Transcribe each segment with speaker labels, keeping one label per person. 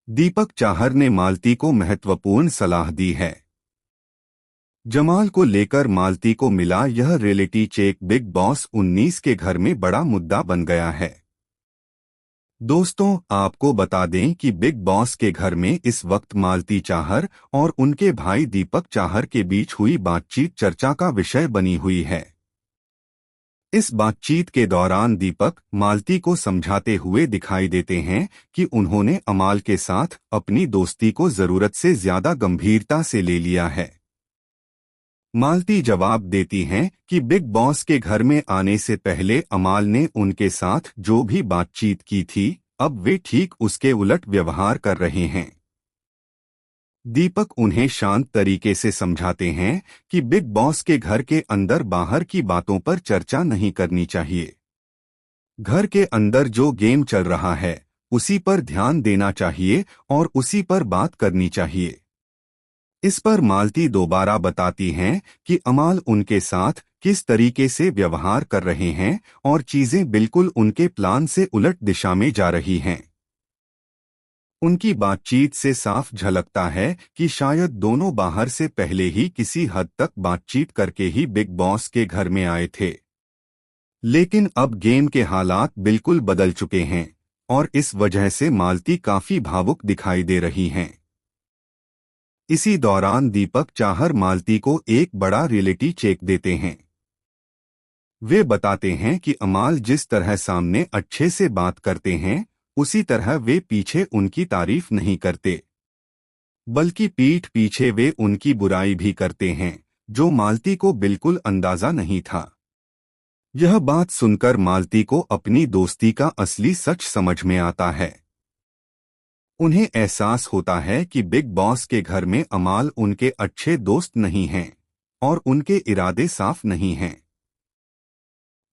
Speaker 1: दीपक चाहर ने मालती को महत्वपूर्ण सलाह दी है। जमाल को लेकर मालती को मिला यह रियलिटी चेक बिग बॉस 19 के घर में बड़ा मुद्दा बन गया है। दोस्तों, आपको बता दें कि बिग बॉस के घर में इस वक्त मालती चाहर और उनके भाई दीपक चाहर के बीच हुई बातचीत चर्चा का विषय बनी हुई है। इस बातचीत के दौरान दीपक मालती को समझाते हुए दिखाई देते हैं कि उन्होंने अमाल के साथ अपनी दोस्ती को जरूरत से ज्यादा गंभीरता से ले लिया है। मालती जवाब देती हैं कि बिग बॉस के घर में आने से पहले अमाल ने उनके साथ जो भी बातचीत की थी, अब वे ठीक उसके उलट व्यवहार कर रहे हैं। दीपक उन्हें शांत तरीके से समझाते हैं कि बिग बॉस के घर के अंदर बाहर की बातों पर चर्चा नहीं करनी चाहिए। घर के अंदर जो गेम चल रहा है उसी पर ध्यान देना चाहिए और उसी पर बात करनी चाहिए। इस पर मालती दोबारा बताती हैं कि अमाल उनके साथ किस तरीके से व्यवहार कर रहे हैं और चीजें बिल्कुल उनके प्लान से उलट दिशा में जा रही हैं। उनकी बातचीत से साफ झलकता है कि शायद दोनों बाहर से पहले ही किसी हद तक बातचीत करके ही बिग बॉस के घर में आए थे। लेकिन अब गेम के हालात बिल्कुल बदल चुके हैं और इस वजह से मालती काफी भावुक दिखाई दे रही हैं। इसी दौरान दीपक चाहर मालती को एक बड़ा रियलिटी चेक देते हैं। वे बताते हैं कि अमाल जिस तरह सामने अच्छे से बात करते हैं उसी तरह वे पीछे उनकी तारीफ नहीं करते, बल्कि पीठ पीछे वे उनकी बुराई भी करते हैं, जो मालती को बिल्कुल अंदाजा नहीं था। यह बात सुनकर मालती को अपनी दोस्ती का असली सच समझ में आता है। उन्हें एहसास होता है कि बिग बॉस के घर में अमाल उनके अच्छे दोस्त नहीं हैं और उनके इरादे साफ नहीं हैं।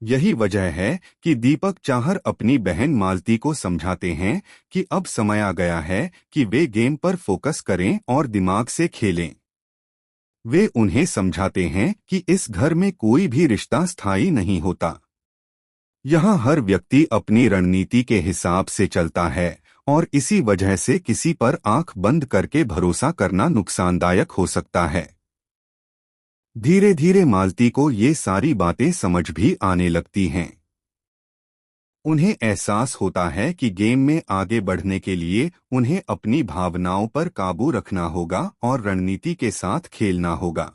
Speaker 1: यही वजह है कि दीपक चाहर अपनी बहन मालती को समझाते हैं कि अब समय आ गया है कि वे गेम पर फोकस करें और दिमाग से खेलें। वे उन्हें समझाते हैं कि इस घर में कोई भी रिश्ता स्थायी नहीं होता। यहाँ हर व्यक्ति अपनी रणनीति के हिसाब से चलता है और इसी वजह से किसी पर आंख बंद करके भरोसा करना नुकसानदायक हो सकता है। धीरे धीरे मालती को ये सारी बातें समझ भी आने लगती हैं। उन्हें एहसास होता है कि गेम में आगे बढ़ने के लिए उन्हें अपनी भावनाओं पर काबू रखना होगा और रणनीति के साथ खेलना होगा।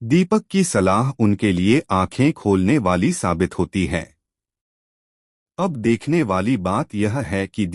Speaker 1: दीपक की सलाह उनके लिए आंखें खोलने वाली साबित होती है। अब देखने वाली बात यह है कि